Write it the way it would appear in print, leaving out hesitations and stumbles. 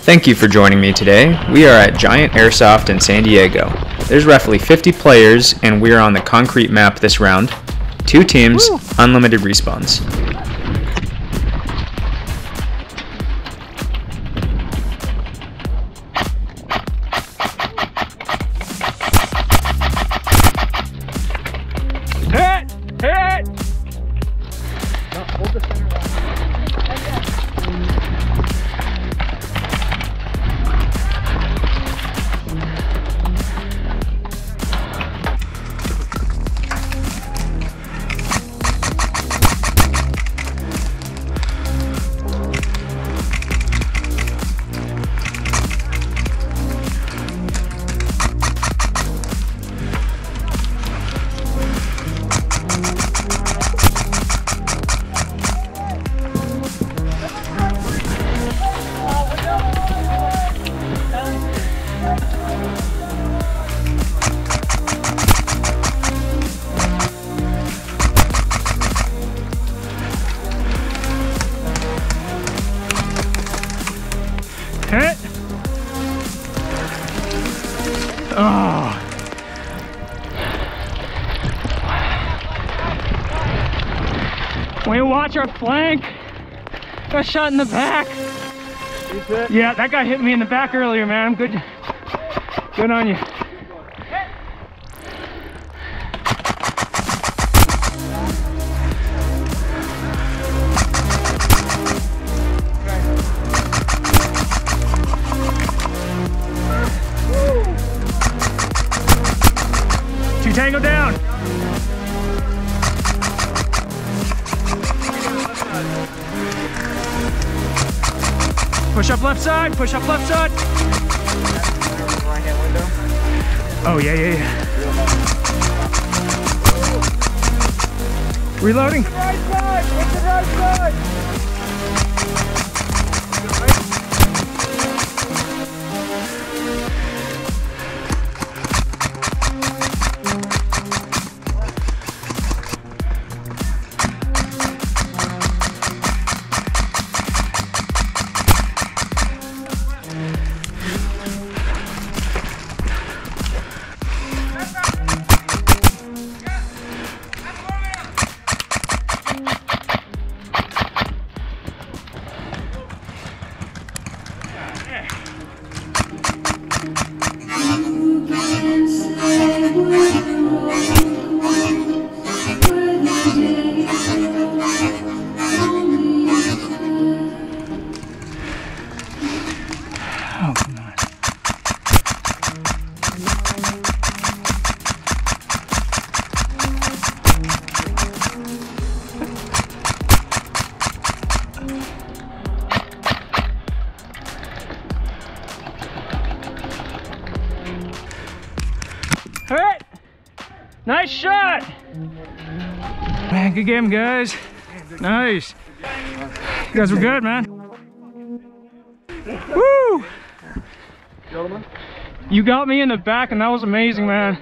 Thank you for joining me today. We are at Giant Airsoft in San Diego. There's roughly 50 players and we are on the concrete map this round. 2 teams, unlimited respawns. Hit! Hit! No, hold the center line. Hit! Oh! Can we watch our flank? Got shot in the back. Yeah, that guy hit me in the back earlier, man. Good on you. Tango down. Push up left side, push up left side. Oh yeah. Reloading. Right side, hit the right side. Oh, come on. Hit! Nice shot! Man, good game, guys. Nice. You guys were good, man. Woo! You got me in the back and that was amazing, man.